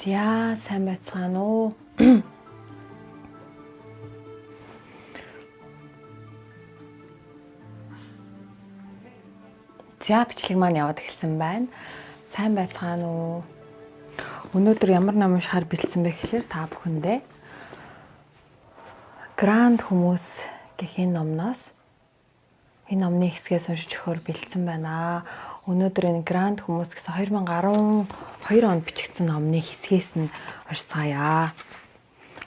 За сайн байцгаана уу. За бичлэг маань яваад эхэлсэн байна. Сайн байцгаана уу. Өнөөдөр ямар ном уншихаар бэлдсэн бэ гэхээр та бүхэндээ Гранд хүмүүс гэх энэ номноос энэ номны хэсгээс уншиж өгөхөөр бэлдсэн байна. Өнөөдөр энэ Гранд хүмүүс гэсэн 2012 онд бичигдсэн номны хэсгээс нь уншицгаая.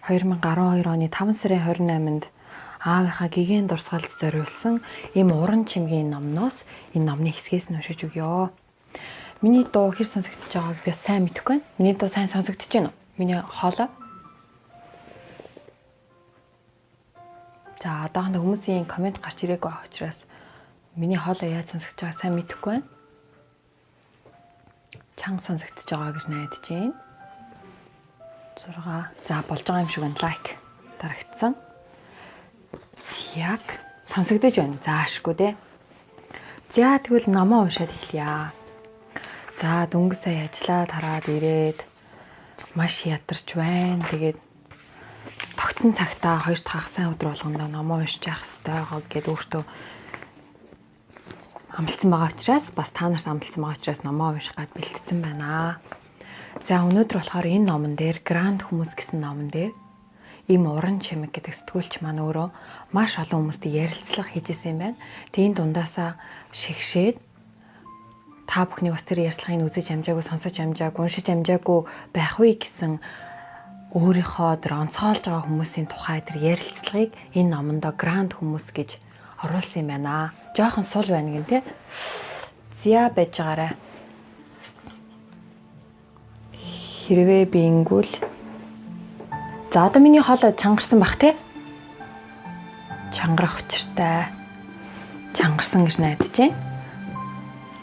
2012 оны 5 сарын 28-нд аавынхаа гэгэн дурсгалд зориулсан ийм уран чимгийн номноос энэ номны хэсгээс нь уншиж өгье. Миний дуу хэр сонсогдож байгааг би сайн мэдэхгүй байна. Миний дуу сайн сонсогдож байна уу? Миний хоолой. За одоохондоо хүмүүсийн комент гарч ирээгүй байх учраас миний хоолой яаж сонсогдож байгааг сайн мэдэхгүй байна. Чанга сонсогдож байгаа гэж найдаж байна. 6. За болж байгаа юм шиг байна. Лайк дарагдсан. Яг сонсогдож байна. Заашгүй дээ. За тэгвэл номоо уншаад эхлэе. За дөнгөж сая ажиллаад хараад ирээд маш ядарч байна. Тэгээд тогтсон цагтаа 2 дахь сайн өдөр болгондоо номоо уншиж явах хэрэгтэй байгаа гэдээ өөртөө амласан байгаа учраас бас та нарт амласан байгаа учраас номоо унших гад бэлтгэсэн байна. За өнөөдөр болохоор энэ номон дээр Гранд хүмүүс гэсэн номон дээр ийм уран чимэг гэдэг сэтгүүлч маань өөрөө маш олон хүмүүстэй ярилцлага хийжсэн юм байна. Тийм дундаасаа шигшээд та бүхний бас тэр ярилцлагыг үзэж амжаагүй, сонсож амжаагүй, уншиж амжаагүй байх вэ гэсэн өөрийнхөө тэр онцгойлж байгаа хүмүүсийн тухай тэр ярилцлагыг энэ номондоо Гранд хүмүүс гэж оруулсан юм байна. Жохон сул байна гэн тэ. Зя байж байгаарай. Хэрвээ би ингүүл. За одоо миний хоолой чангарсан бах те. Чангарах учиртай. Чангарсан гэж найдаж байна.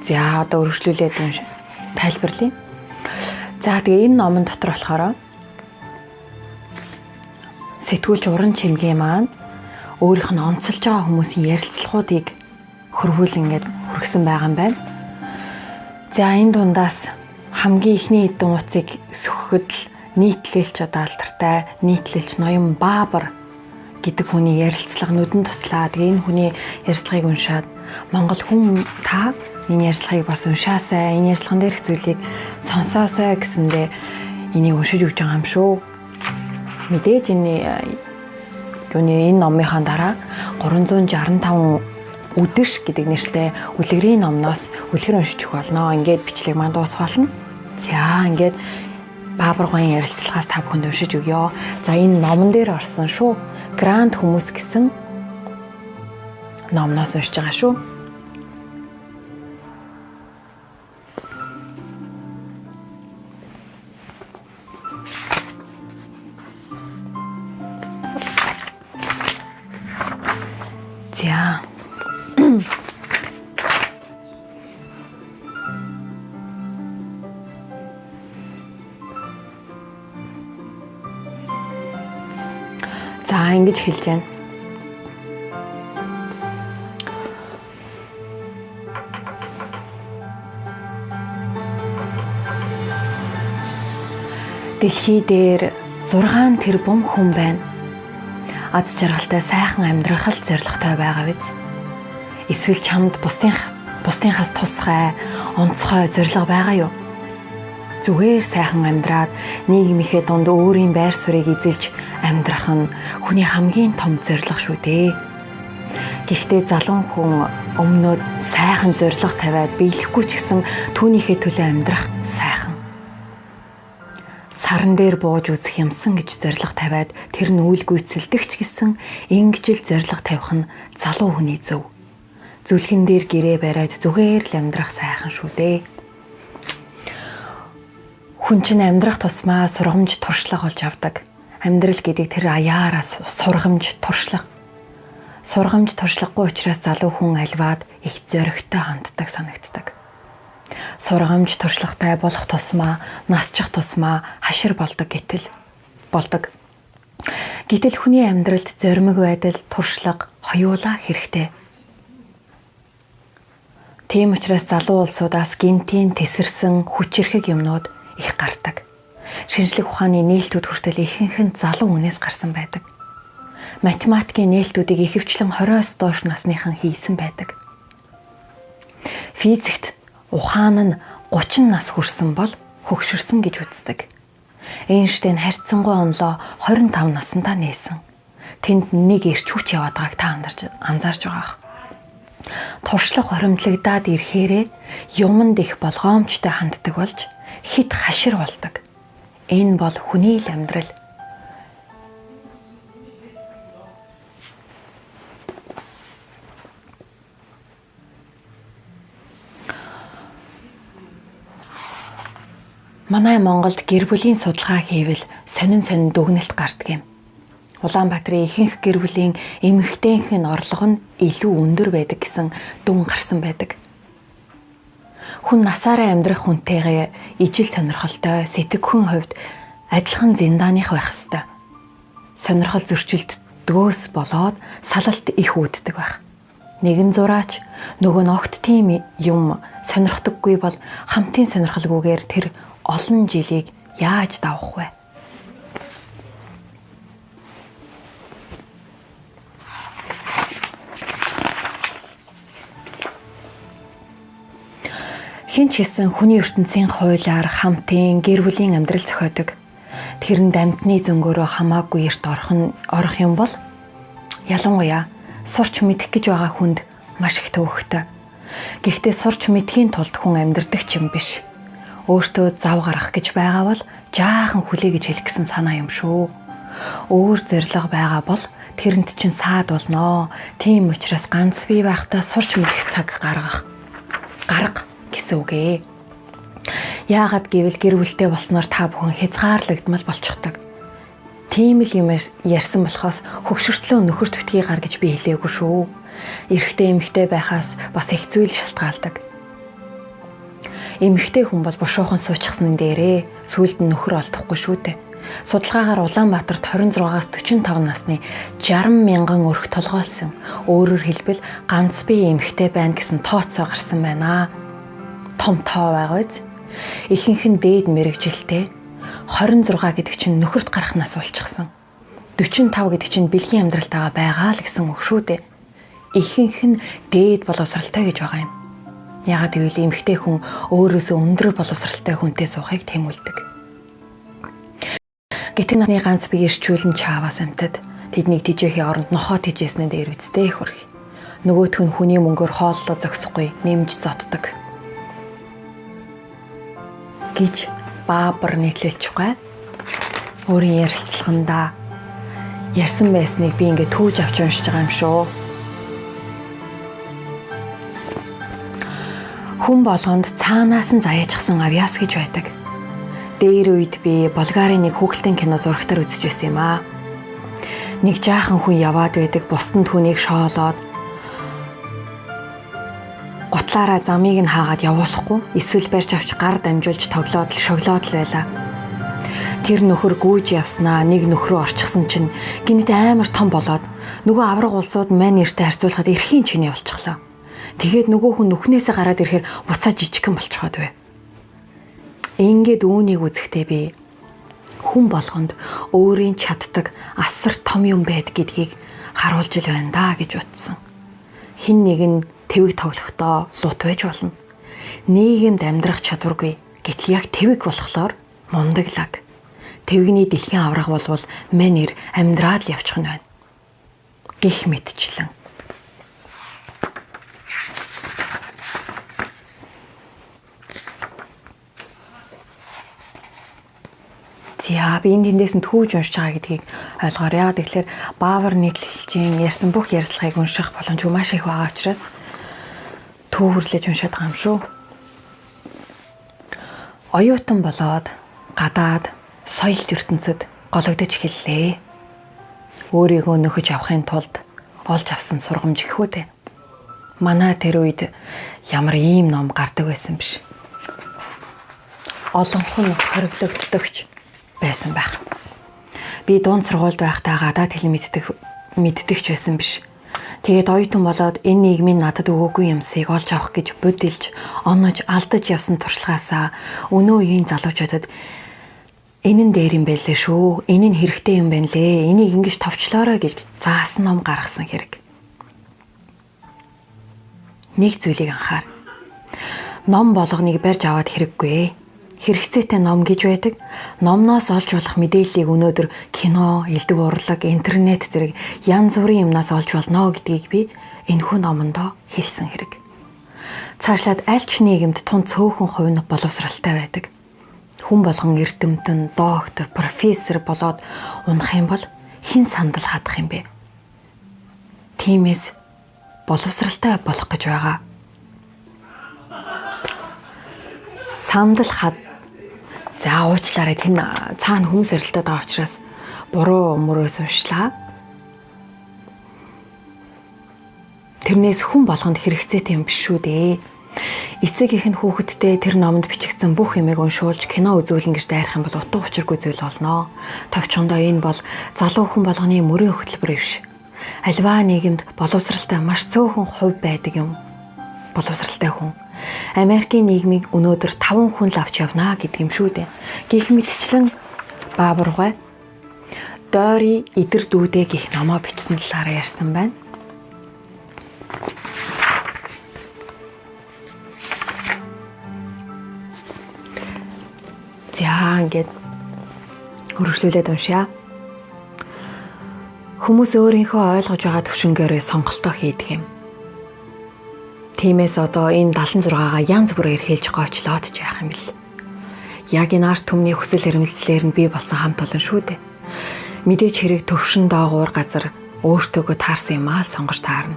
За одоо өргөжлүүлээд тайлбарлая. За тэгээ энэ номон дотор болохоор сэтгүүлч уран чимгээ маань өөрийнх нь онцолж байгаа хүмүүсийн ярилцлагуудыг хүргсэн байгаа юм байна. За энэ дундаас хамгийн ихний эдэн утсыг сөхөхөд нийтлэлч одоо алдартай нийтлэлч ноён Баабар гэдэг хүний ярилцлага нүдэн туслаа. Тэгээ энэ хүний ярилцлагыг уншаад Монгол хүн та энэ ярилцлагыг бас уншаасай, энэ ярилцлаган дээрх зүйлийг сонсоосай гэсэндээ энийг уншиж өгч байгаа юм шүү. Мэдээж энэ номынхаа дараа 365 үдэш гэдэг нэртэй үлгэрийн номноос үлгэр уншиж өгөх болно. Ингээд бичлэг маань дуусах болно. За ингээд Баабар гоён ярилцлагаас та бүхэнд уншиж өгье. За энэ номон дээр орсон шүү. Гранд хүмүүс гэсэн номноос уншиж байгаа шүү. За. За ингэж хэлж байна. Дэлхий дээр 6 тэрбум хүн байна. Аз жаргалтай сайхан амьдрах л зорилготой байгаа биз. Эсвэл чамд бусдынхаас тусгай, онцгой зорилго байгаа юу? Зүгээр сайхан амьдраад нийгмийнхээ дунд өөрийн байр суурийг эзэлж амьдрах нь хүний хамгийн том зорилго шүү дээ. Гэхдээ залуу хүн өмнөд сайхан зорилго тавиад биелэхгүй ч гэсэн түүнийхээ төлөө амьдрах сайхан. Саран дээр бууж үзэх юмсан гэж зорилго тавиад тэр нь үйл гүйцэлдэх ч гэсэн ингэж л зорилго тавих нь залуу хүний зөв. Зүлгэн дээр гэрээ бариад зүгээр л амьдрах сайхан шүү дээ. Хүн чинь амьдрах тусмаа сургамж туршлага олж авдаг. Амьдрал гэдэг тэр аяараас сургамж туршлага. Сургамж туршлагагүй учраас залуу хүн альваад их зоригтой ханддаг санагддаг. Сургамж туршлагатай болох тусмаа насчих тусмаа хашир болдог Гэтэл хүний амьдралд зоримог байдал, туршлага хоёулаа хэрэгтэй. Тийм учраас залуу улсуудаас гинтийн тесэрсэн хүчирхэг юмнууд их гардаг. шинжлэх ухааны нээлтүүд хүртэл ихэнх нь залуу хүнээс гарсан байдаг. Математикийн нээлтүүдийг ихэвчлэн 20-оос доош насныхан хийсэн байдаг. Физикт ухаан нь 30 нас хүрсэн бол хөгшөрсөн гэж үздэг. Эйнштейн харьцангуй онлоо 25 наснда нээсэн. Тэнд нэг эрч хүч яваад байгааг та анзаарж байгаа. Туршлага хоримтлагдаад ирэхээрээ юмд их болгоомжтой ханддаг болж хит хашир болдог. Энэ бол хүний л амьдрал. Манай Монголд гэр бүлийн судалгаа хийвэл сонин дүгнэлт гардаг юм. Улаанбаатарын ихэнх гэр бүлийн эмэгтэйнх нь орлого нь илүү өндөр байдаг гэсэн дүн гарсан байдаг. Хүн насаараа амьдрах хүнтэйгээ ижил сонирхолтой, сэтгэхүйн хувьд адилхан зиндааных байх ёстой. Сонирхол зөрчилд дөөс болоод салалт их үүддэг байх. Нэгэн зураач нөгөө нь огт тийм юм сонирхдаггүй бол хамтын сонирхолгүйгээр тэр олон жилийг яаж давах вэ? Хин ч гэсэн хүний ертөнцийн хуулиар хамтын гэр бүлийн амьдрал зохиодог. Тэрэнд амьтны зөнгөөрөө хамаагүй эрт орох юм бол ялангуяа сурч мэдэх гэж байгаа хүнд маш их төвөгтэй. Гэхдээ сурч мэдхийн тулд хүн амьдрдаг ч юм биш. Өөртөө зав гарах гэж байгаа бол жаахан хүлээ гэж хэлэх гэсэн санаа юм шүү. Өөр зориг байгаа бол тэрэнд чинь саад болноо. Тийм учраас ганц бий байхдаа сурч мэдэх цаг гарга гэсэн үг ээ. Яагаад гэвэл гэр бүлтэй болсноор та бүхэн хязгаарлагдмал болчихдог. Тийм л юм ярьсан болохоос хөгшөртлөө нөхөрт битгий гар гэж би хэлээгүй шүү. Эрэгтэй эмэгтэй байхаас бас их зүйл шалтгаалдаг. Эмэгтэй хүн бол бушуухан суучихсан дээрээ сүүлд нь нөхөр олдохгүй шүү дээ. Судалгаагаар Улаанбаатарт 26-аас 45 насны 60 мянган өрх толгойлсон. Өөрөөр хэлбэл ганц бие эмэгтэй байна гэсэн тооцоо гарсан байна. Том тоо байгаа биз? Ихэнх нь дээд мэрэгжилтэй. 26 гэдэг чинь нөхөрт гарах нас болчихсон. 45 гэдэг чинь бэлгийн амьдралтайгаа байгаа л гэсэн үг шүү дээ. Ихэнх нь дээд боловсралтай гэж байгаа юм. Яагаад гэвэл эмэгтэй хүн өөрөөсөө өндөр боловсралтай хүнтэй суухыг тэмүүлдэг. Гэтэл наны ганц бие ирчүүлэн чааваас амтад тэднийг тижээхийн оронд нохоо тижээснээ дээр үсттэй их хөрх. Нөгөөх нь хүний мөнгөөр хооллоо зогсохгүй нэмж зоддог гэж Баабар нийтлэлч байгаа. Өөрийн ярилцлаганда ярьсан байсныг би ингээд түүж авч уншиж байгаа юм шүү. Хүн болгонд цаанаас нь заяачсан авьяас гэж байдаг. Дээр үед би Болгарын нэг хүүхэлдэйн кино зурагтаар үзэж байсан юм аа. Нэг жаахан хүн яваад байдаг, бусдын түүнийг шоолоод гутлаараа замыг нь хаагаад явуулахгүй, эсвэл барьж авч гар дамжуулж тоглоод шоглоод л байлаа. Тэр нөхөр гүйж явснаа нэг нөхрөө орчихсон чинь гинт амар том болоод нөгөө авраг улсууд мань нэртэй харьцуулахад эрхийн чиний болчихлоо. Тэгээд нөгөө хүн нүхнээсээ гараад ирэхээр буцаа жижигхэн болчиход бай. Ингээд үүнийг үзэхдээ би хүн болгонд өөрийн чаддаг асар том юм байд гэдгийг харуулж ил байна да гэж утсан. Хин нэг нь тэвэг тоглохдоо лут байж болно. Нийгэмд амьдрах чадваргүй гэтэл яг тэвэг болохоор мундаглаг. Тэвгний дэлхийн авраг болвол манер амьдраад л явчих нь байна. Гэх мэтчлэн. За би энэ тэндээс нь түүж уншиж байгаа гэдгийг ойлгоорой. Тэгэхээр Баавар нийтлэлчийн ярьсан бүх ярилцлагыг унших боломжгүй маш их байгаа учраас төвөрлөж уншаад байгаа юм шүү. Оюутан болоод гадаад соёлт ертөнцид гологдож эхэллээ. Өөрийгөө нөхөж авахын тулд олж авсан сургамж их үү дээ. Манай тэр үед ямар ийм ном гардаг байсан биш. Олонх нь хориглогддогч байсан байх. Би дунд сургуульд байхдаа гадаад хэл мэддэгч байсан биш. Тэгээд оюутан болоод энэ нийгмийн надад өгөөгүй юмсыг олж авах гэж будилж, онож, алдаж явсан туршлагаасаа өнөө үеийн залуучуудад Энэ нь дээр юм байлээ шүү. Энэ нь хэрэгтэй юм байна лээ. Энийг ингэж товчлоорой гэж заасан ном гаргасан хэрэг. Нэг зүйлийг анхаар. Ном болгоныг барьж аваад хэрэггүй. Хэрэгцээтэй ном гэж байдаг. Номноос олж болох мэдээллийг өнөөдөр кино, элдв урлаг, интернет зэрэг янз бүрийн юмнаас олж болно гэдгийг би энэхүү номондоо хэлсэн хэрэг. Цаашлаад аль ч нийгэмд тун цөөхөн хувь нь боловсралтай байдаг. Хүн болгон эрдэмтэн, доктор, профессор болоод унах юм бол хэн сандал хадах юм бэ? Тиймээс боловсралтай болох гэж байгаа. Сандал хад. За уучлаарай, тэн цаана хүмүүс ярилтаад байгаа учраас буруу мөрөөс уншлаа. Тэрнээс хүн болгонд хэрэгцээтэй юм биш шүү дээ. Эцэг их нь хүүхэдтэй тэр номонд бичигдсэн бүх юмыг уншуулж кино үзүүлэн гэж дайрах юм бол утга учиргүй зүйл болно. Товчхондоо энэ бол залуу хүн болгоны мөрийн хөтөлбөр биш. Альва нийгэмд боловсралтай маш цөөхөн хувь байдаг юм. Боловсралтай хүн. Америкийн нийгмийг өнөөдөр 5 хүн л авч явнаа гэдэг юм шүү дээ. Гэх мэтчлэн Баабургай Дори идэр дүүдээ гэх номоо бичсэн талаараа ярьсан байна. За ингээд хөрвүүлээд уншаа. Хүмүүс өөрийнхөө ойлгож байгаа төвшнгөөрөө сонголтоо хийдэг юм. Тиймээс одоо энэ 76-гаа янз бүрээр хэлж гоочлоод ч яах юм бэл. Яг энэ арт түмний хүсэл эрмэлзлээр нь бий болсон хамт олон шүү дээ. Мэдээж хэрэг төвшин доогуур газар өөртөөгөө таарсан юмаа сонгож таарна.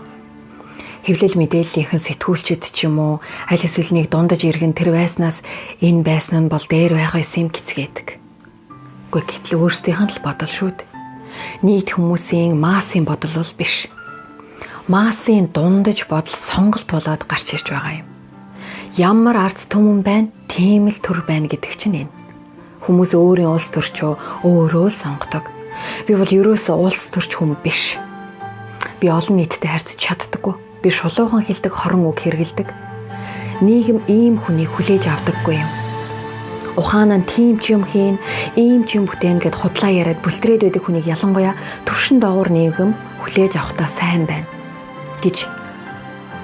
Хэвлэл мэдээллийнхэн сэтгүүлчид ч юм уу аль эсвэл нэг дундаж иргэн тэр байснаас энэ байсан нь бол дээр байгаа юм гэцгээдэг. Гэхдээ гэтэл өөрсдийнх нь л бодол шүү дээ. Нийт хүмүүсийн массын бодол бол биш. Массын дундаж бодол сонголт болоод гарч ирж байгаа юм. Ямар арт түмэн байна, тийм л төр байна гэдэг чинь энэ. Хүмүүс өөрийн улс төрчөө өөрөө л сонгодог. Би бол ерөөсөө улс төрч хүн биш. Би олон нийттэй харьцаж чаддаггүй. Би шулуухан хэлдэг хорон үг хэрэгэлдэг. Нийгэм ийм хүнийг хүлээж авдаггүй юм. Ухаан нь тийм ч юм хийн, ийм ч юм бүтээн гэд худлаа яриад бүлтрээд байдаг хүнийг ялангуяа төвшин доогуур нийгэм хүлээж авахдаа сайн байна гэж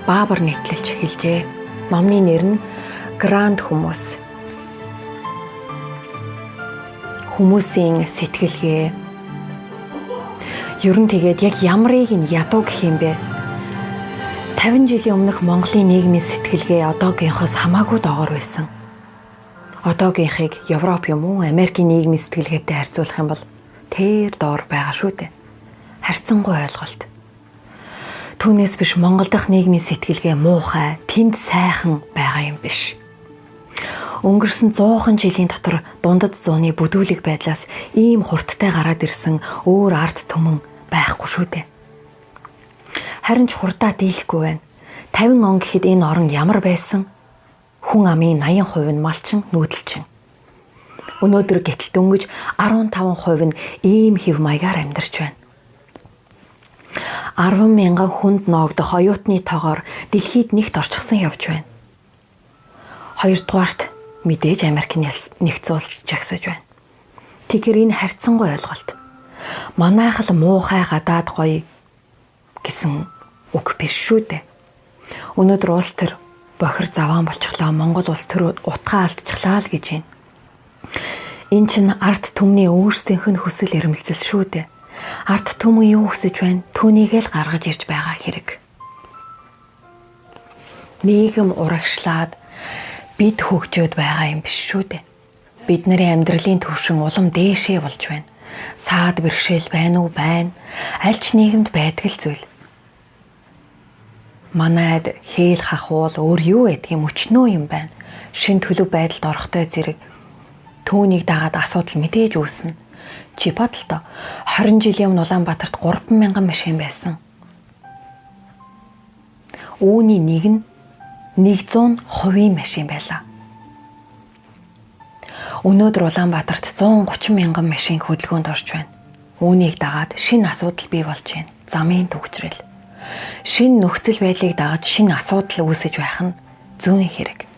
Баабар нийтлэлч хэлжээ. Номны нэр нь Гранд хүмүүс. Хүмүүсийн сэтгэлгээ. Ер нь тэгээд яг ямарыг нь ядуу гэх юм бэ? 50 жилийн өмнөх Монголын нийгмийн сэтгэлгээ одоогийнхоос хамаагүй доогоор байсан. Одоогийнхыг Европ юм уу, Америкийн нийгмийн сэтгэлгээтэй харьцуулах юм бол тэр доор байгаа шүү дээ. Харьцангуй ойлголт. Түүнээс биш Монгол дахь нийгмийн сэтгэлгээ муухай, тэнд сайхан байгаа юм биш. Өнгөрсөн 100 жилийн дотор дундад зууны бүдүүлэг байдлаас ийм хурдтай гараад ирсэн өөр арт түмэн байхгүй шүү дээ. Харин ч хурдаа дийлэхгүй байна. 50 он гэхэд энэ орн ямар байсан? Хүн амын 80% нь малчин, нүүдэлчин. Өнөөдөр гэтэл дөнгөж 15% нь ийм хэв маягаар амьдарч байна. 10,000 хүнд ноогдох оюутны тоогоор дэлхийд нэгт орчихсон явж байна. Хоёрдугаарт мэдээж Америк нэгдсэн улс жагсаж байна. Тэгэхээр энэ харьцангуй ойлголт. Манайх л муухай гадаад гоё гэсэн үг биш шүү дээ. Өнөөдөр улс төр бохир заваан болчихлоо, Монгол улс төр утгаа алдчихлаа л гэж байна. Энэ чинь арт түмний өөрсдийнх нь хүсэл эрмэлзэл шүү дээ. Арт түмэн юу хүсэж байна? Түүнийг л гаргаж ирж байгаа хэрэг. Нийгэм урагшлаад бид хөгжөөд байгаа юм биш шүү дээ. Бидний амьдралын түвшин улам дээшээ болж байна. Саад бэрхшээл байна уу? Байна. Аль ч нийгэмд байдаг л зүйл. Манайд хээл хахуул өөр юу гэдгийг өчнөө юм байна. Шин төлөв байдалд орохтой зэрэг түүнийг дагаад асуудал мэдээж үүснэ. Чи бодлоо 20 жилийн өмнө Улаанбаатарт 3,000 машин байсан. Үүний нэг нь 100% машин байлаа. Өнөөдөр Улаанбаатарт 130,000 машин хөдөлгөөнд орж байна. Үүнийг дагаад шинэ асуудал бий болж байна. Замын төвчрөл. Шинэ нөхцөл байдлыг дагаад шинэ асуудал үүсэж байх нь зүүн хэрэг.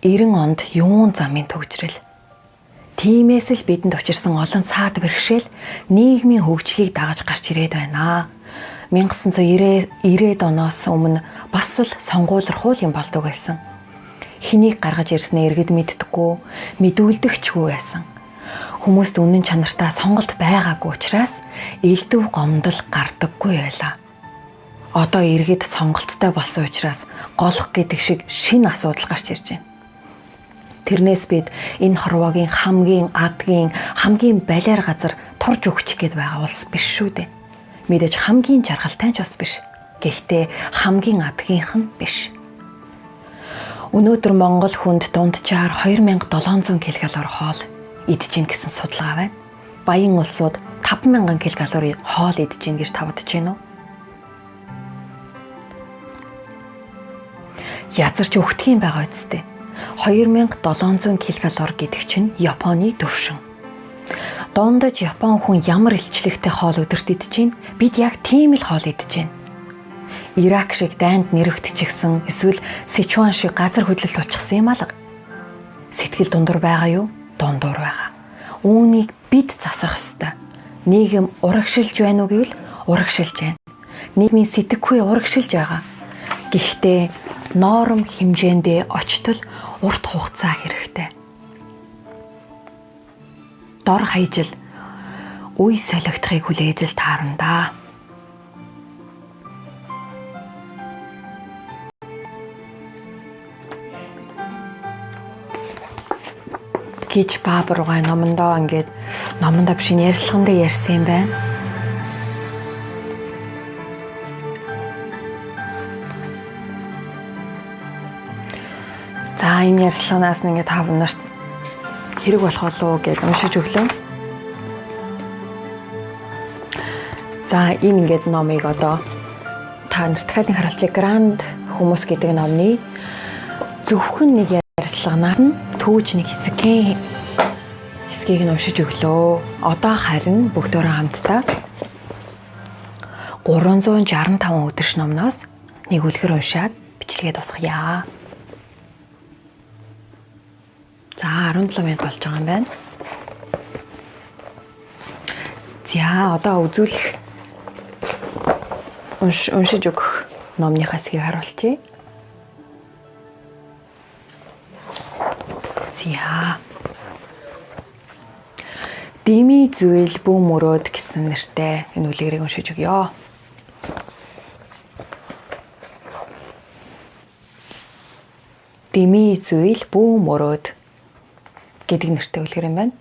90 онд юун замын төвчрөл. Тиймээс л бидэнд учирсан олон саад бэрхшээл нийгмийн хөгжлийг дагаж гарч ирээд байна. 1990-ад оноос өмнө бас л сонгуулрахуул юм болдог байсан. Хэнийг гаргаж ирснээ иргэд мэддэггүй, мэдүүлдэгчгүй байсан. Хүмүүст үнэн чанартай сонголт байгаагүй учраас элдв гомдол гардаггүй байлаа. Одоо иргэд сонголттой болсон учраас голох гэдэг шиг шинэ асуудал гарч ирж байна. Тэрнээс бид энэ хорвоогийн хамгийн адгийн, хамгийн балиар газар турж өгчих гээд байгаа улс биш шүү дээ. Мэдээж хамгийн жаргалтай ч бас биш. Гэхдээ хамгийн адгийнх нь биш. Өнөөдөр Монгол хүнд дунджаар 2700 ккал хоол идэж гин гэсэн судалгаа байна. Баян улсууд 5000 ккал хоол идэж гин гэж тавдаж байна уу? Язарч өгдөг юм байгаа үсттэй. 2700 ккал гэдэг чинь Японы төвшин. Дундаж Япон хүн ямар илчлэгтэй хоол өдөрт идэж гин? Бид яг тийм л хоол идэж гин. Ирак шиг дайнд нэрвэгдчихсэн эсвэл Сичуан шиг газар хөдлөлт болчихсон юм алга. Сэтгэл дундуур байгаа юу? Дундуур байгаа. Үүнийг бид засах ёстой. Нийгэм урагшилж байна уу гэвэл урагшилж байна. Нийгмийн сэтгэхүй урагшилж байгаа. Гэхдээ ноором хэмжээндээ очтол урт хугацаа хэрэгтэй. Дор хаяжл үе солигдохыг хүлээж л таарна да. Гэж Баабургай номондоо ингээд номондоо биш ярьслахандаа ярьсан юм байна. За энэ ярьслаханаас ингээд та бүнарт хэрэг болох болов уу гэж уншиж өглөө. За энэ ингээд номыг одоо та нарт дахиад харуулчих. Гранд хүмүүс гэдэг номны зөвхөн нэг ярьслаханаас нь түүж нэг хэсгийг нь уншиж өглөө. Одоо харин бүгдөө хамтдаа 365 өдөрч номноос нэг үлгэр уншаад бичлэгээ дуусгая. За 17 минут болж байгаа юм байна. За одоо үзүүлэх уншиж өгөх номныхаа хэсгийг харуулъя. За Дими зүйл бүү мөрөөд гэсэн нэртэй энэ үлгэрийг уншиж өгье. Дими зүйл бүү мөрөөд гэдэг нэртэй үлгэр юм байна.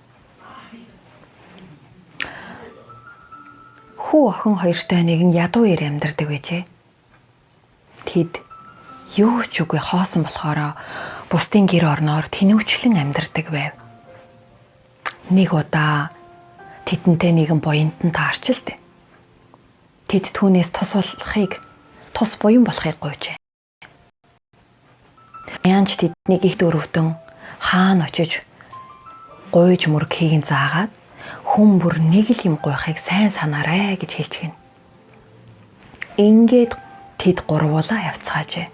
Хүү охин хоёртой нэг нь ядуу ир амьдардаг байжээ. Тэд юу ч үгүй хоосон болохоор бусдын гэр орноор тэнүүчлэн амьдардаг байв. Нэг удаа тэдэнтэй нэгэн буянтан таарч л дээ. Тэд түүнээс тус буян болохыг гуйжээ. Янч тэднийг их дөрөвдөн хаана очиж гуйж мөрөгийг заагаад хүн бүр нэг л юм гуйхыг сайн санаарай гэж хэлж гин. Ингээд тэд гурвуулаа явцгаажээ.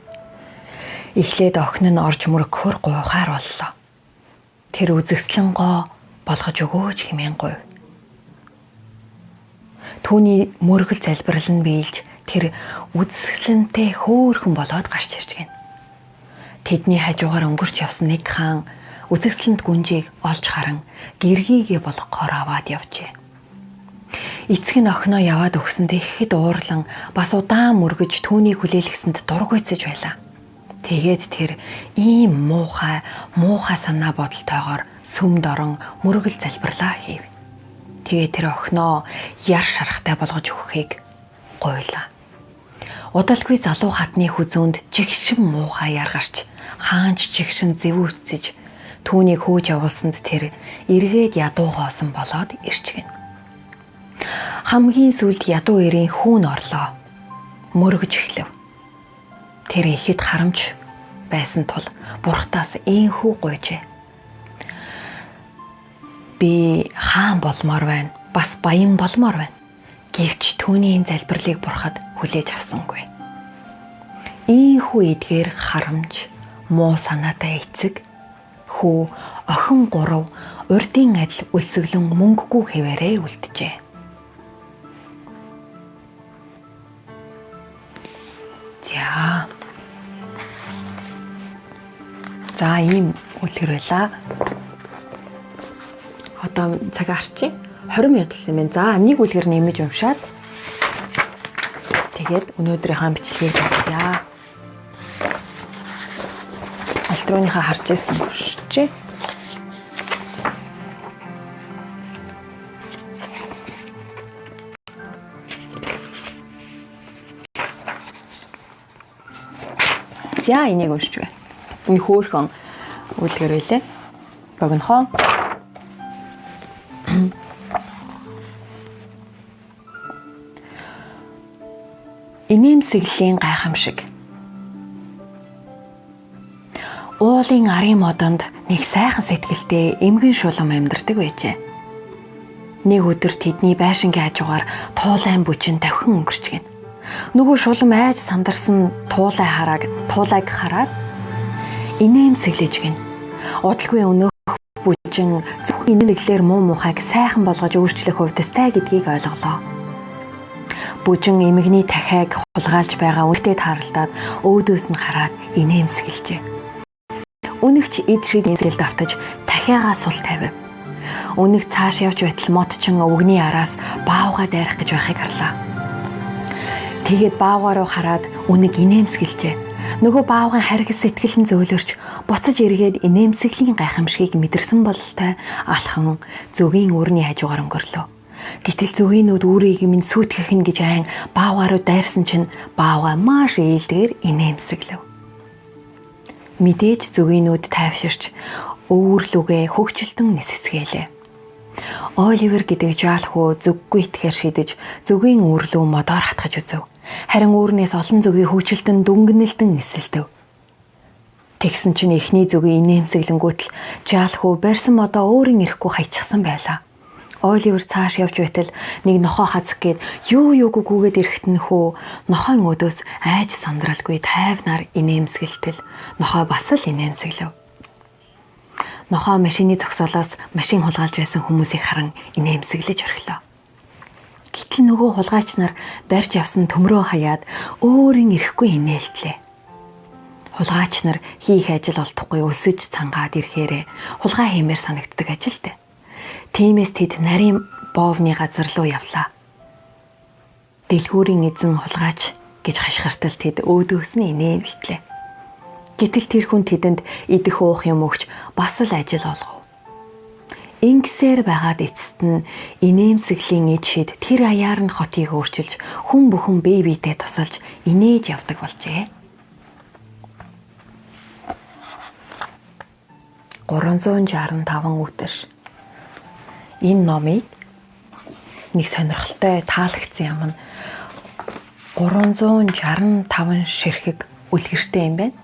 Эхлээд охин нь орж мөрөгхөр гуйхаар боллоо. Тэр үзэгслэн гоо болгож өгөөч хэмээн гуйв. Түүний мөргөл залбирал нь биелж тэр үзэсгэлэнтэй хөөхөн болоод гарч ирж гин. Тэдний хажуугаар өнгөрч явсан нэг хаан үзэсгэлэнт гүнжийг олж харан гэргийгээ болгохоор аваад явжээ. Эцэг нь охиноо яваад өгсөнд ихэд уурлан бас удаан мөргөж түүнийг хүлээлгэсэнд дургуйцэж байлаа. Тэгээд тэр ийм муухай санаа бодолтойгоор сүмд орон мөргөл залбирлаа хийв. Тэгээд тэр охиноо яр шарахтай болгож өгөхийг гуйлаа. Удалгүй залуу хатны хүзүүнд жигшин муухай яр гарч хаанч жигшин зэвүүцэж түүнийг хөөж явуулсанд тэр эргээд ядуугоосон болоод ирчгэн. Хамгийн сүүлд ядуу эрийн хүүн орлоо. Мөргөж эхлэв. Тэр ихэд харамж байсан тул бурхтаас ийхүү гуйжээ. Би хаан болмоор байна. Бас баян болмоор байна. Гэвч түүний энэ залбирлыг бурхад хүлээж авсангүй. Ийхүү эдгээр харамж, муу санаатай эцэг хүү, охин 3 урдын адил өлсгөлөн мөнгөгүй хэвээрээ үлджээ. За ийм үлгэр байла. Одоо цаг арчи 20 минут болсон юм байна. За нэг үлгэр нэмэж уншаад тэгээд өнөөдрийнхөө бичлэгийг дуусгая. Алтрууныхаа харж ирсэн уншчээ. За энийг уншиж байна. Энэ хөөхөн үлгэр байлээ. Богинохоо. Инээмсэглэлийн гайхамшиг. Уулын арын модонд нэг сайхан сэтгэлтэй эмгэн шулам амьдардаг байжээ. Нэг өдөр тэдний байшингийн хажуугаар туулайн бүжин давхин өнгөрч гин. Нөгөө шулам айж сандарсан туулайг хараад инээмсэглэж гин. Удалгүй өнөөх бүжин зөвхөн инээглээр муу мухайг сайхан болгож өөрчлөх хувьдастай гэдгийг ойлголоо. Бүжин эмгэний дахиаг хулгайлж байгаа үнэтэй тааралдаад өөдөөс нь хараад инээмсэглэжээ. Үнэгч эд шиг инээмсэл давтаж дахиагаа сул тавив. Үнэг цааш явж байтал модчин өвгний араас баавга дайрах гэж байхыг харлаа. Тэгээд баавгаа руу хараад үнэг инээмсэглэжээ. Нөгөө баавгын харгас сэтгэл нь зөөлөрч буцаж эргээд инээмсэглэлийн гайхамшигыг мэдэрсэн бололтой алхан зөгийн үүрний хажуугаар өнгөрлөө. Гэтэл зөгийнүүд үүрийг минь сүйтгэх нь гэж айн баавгаа руу дайрсан чинь баавга маш ээлдгээр инээмсэглэв. Мэдээж зөгийнүүд тайвширч өвөрлүгээ хөгжилтөн нисэцгээлээ. Оливер гэдэг жаалхуу зүггүй итгэхэр шидэж зөгийн үүрлүү модоор хатгаж үзв. Харин үүрнээс олон зөгийн хөгжилтөн дүнгэнэлтэн нисэлдэв. Тэгсэн чинь эхний зөгийн инээмсэглэнгүүтэл жаалхуу барьсан модоо өөрийн ирэхгүй хайчихсан байлаа. Оливер цааш явж байтал нэг нохоо хазах гээд юуг гүгээд ирэхт нь хөө нохойн өдөөс айж сандралгүй тайвнаар инээмсэглэтэл нохоо бас л инээмсэглэв. Нохоо машины зогсоолоос машин хулгайлж байсан хүмүүсийг харан инээмсэглэж орхилоо. Гэтэл нөгөө хулгайч нар барьж явсан төмрөө хаяад өөрийн ирэхгүй инээлтлээ. Хулгайч нар хийх ажил олдохгүй өлсөж цангаад ирэхээрээ хулгай хиймээр санагддаг ажилтай. Тиймээс тэд нарийн боовны газар руу явлаа. Дэлгүүрийн эзэн хулгайч гэж хашгиртал тэд өөдөөс нь инээмсэглээ. Гэтэл тэр хүн тэдэнд идэх уух юм өгч бас л ажил олгов. Ингэсээр байгаад эцэст нь инээмсэглэлийн эд шид тэр аяар нь хотыг өөрчилж хүн бүхэн бие биедээ тусалж инээж явдаг болжээ. 365 үтэр. Энэ номыг нэг сонирхолтой таалагдсан юм нь 365 ширхэг үлгэртэй юм байна.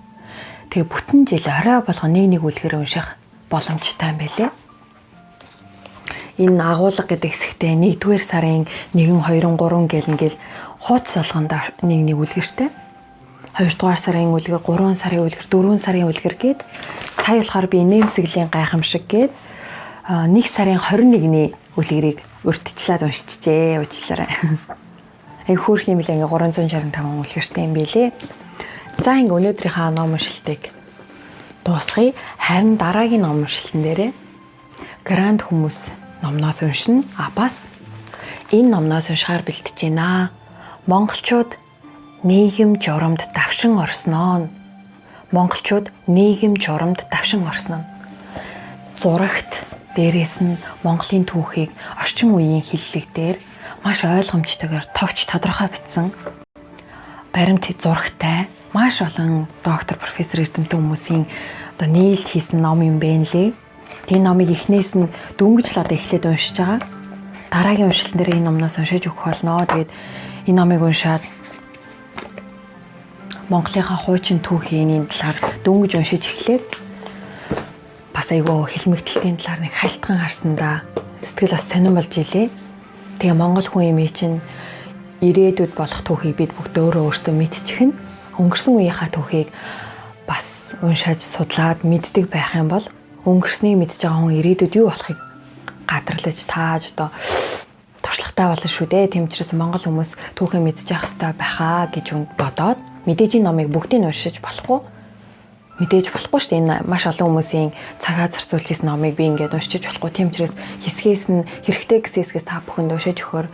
Тэгээ бүтэн жил орой болго нэг үлгэр унших боломжтой юм байлээ. Энэ агуулга гэдэг хэсэгтээ 1-р сарын 1, 2, 3 гэл хуудас болгонд нэг үлгэртэй. 2-р сарын үлгэр, 3 сарын үлгэр, 4 сарын үлгэр гээд сая болохоор би инээмсэглэлийн гайхамшиг гээд 1 сарын 21-ний үлгэрийг өртчлээд уншчихжээ. Уучлаарай. Ай хөөх юм лээ 365 үлгэртэй юм билээ. За өнөөдрийнхээ ном уншилтыг дуусгая. Харин дараагийн ном уншилтан дээрээ Гранд хүмүүс номноос уншина. Бас энэ номноос уншихаар бэлтэж байна. Монголчууд нийгэм журамд давшин орсноо. Монголчууд нийгэм журамд давшин орсноо. Зурагт дээрээс нь Монголын түүхийг орчин үеийн хиллэг дээр маш ойлгомжтойгоор товч тодорхой бичсэн. Баримт зурагтай маш олон доктор, профессор эрдэмтэн хүмүүсийн одоо нийлж хийсэн ном юм бэ нэлээ. Энэ номыг эхнээс нь дөнгөж л одоо эхлээд уншиж байгаа. Дараагийн уншилтан дээр энэ номноос уншиж өгөх болно. Тэгээд энэ номыг уншаад Монголынхаа хуучин түүхийн талаар дөнгөж уншиж эхлээд бас айгүй хэлмэгдэлтийн талаар нэг хальтхан харсандаа сэтгэл бас сонирн болж илээ. Тэгээ Монгол хүн юм чинь ирээдүйд болох түүхийг бид бүгд өөртөө мэдчих нь өнгөрсөн үеийнхаа түүхийг бас уншаад судлаад мэддэг байх юм бол өнгөрснийг мэдж байгаа хүн ирээдүйд юу болохыг гадарлаж тааж одоо туршлагатай болно шүү дээ. Тэм учраас Монгол хүмүүс түүхээ мэдж явах хэрэгтэй байхаа гэж бодоод мэдээж энэ номыг бүгдийг уншиж болохгүй. Мэдээж болохгүй шүү дээ. Энэ маш олон хүмүүсийн цагаа зарцуулж хийсэн номыг би ингээд уншиж болохгүй. Тэм учраас хэсгээс нь хэрэгтэй гэсэн хэсгээс та бүхэнд уншиж өгөхөөр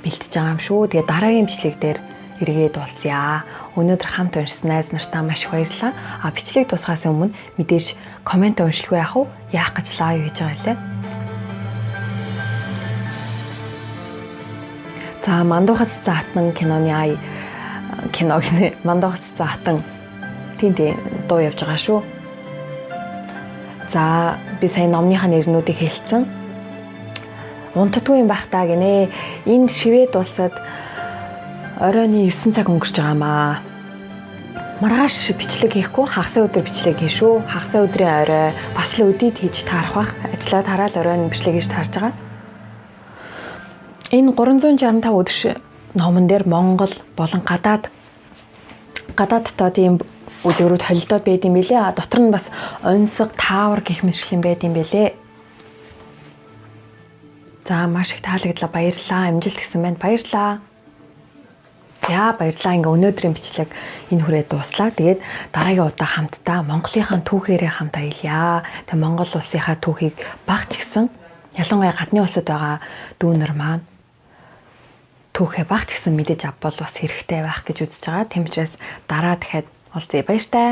бэлтэж байгаа юм шүү. Тэгээ дараагийн бичлэг дээр эргээд уулзъя. Өнөөдөр хамт уншсан найз нартаа маш их баярлалаа. Бичлэг тусгаас өмнө мэдээж комент уншлахгүй яах гэж лайв хийж байгаа лээ. За Мандухас заатан киноны Мандухас заатан тийм дуу явж байгаа шүү. За би сая номныхаа нэрнүүдийг хэлсэн. Унтдаггүй юм байх таа гинэ. Энд Швед улсад оройн 9 цаг өнгөрч байгаамаа. Маргааш бичлэг хийхгүй хагас өдөр бичлэг хий шүү. Хагас өдрийн орой бас л өдийд хийж таарах бах. Ажлаа тараал оройн бичлэг хийж таарж байгаа. Энэ 365 өдөр номон дээр Монгол болон гадаадтай тийм үлгэрүүд холилдоод байд юм билээ. Дотор нь бас онцгой таавар гэх мэтчлийн байд юм билээ. За маш их таалагдлаа, баярлалаа. Амжилт гэсэн байна. Баярлалаа. За баярлалаа. Ингээ өнөөдрийн бичлэг энэ хүрээ дуслаа. Тэгээд дараагийн удаа хамтдаа Монголынхаа түүхээрээ хамт аялъя. Тэгээд Монгол улсынхаа түүхийг багч гисэн ялангуяа гадны улсад байгаа дүүнер маань түүхээ багч гэсэн мэдэж авбал бас хэрэгтэй байх гэж үзэж байгаа. Тэм учраас дараа дахиад уулзъя. Баяр таа.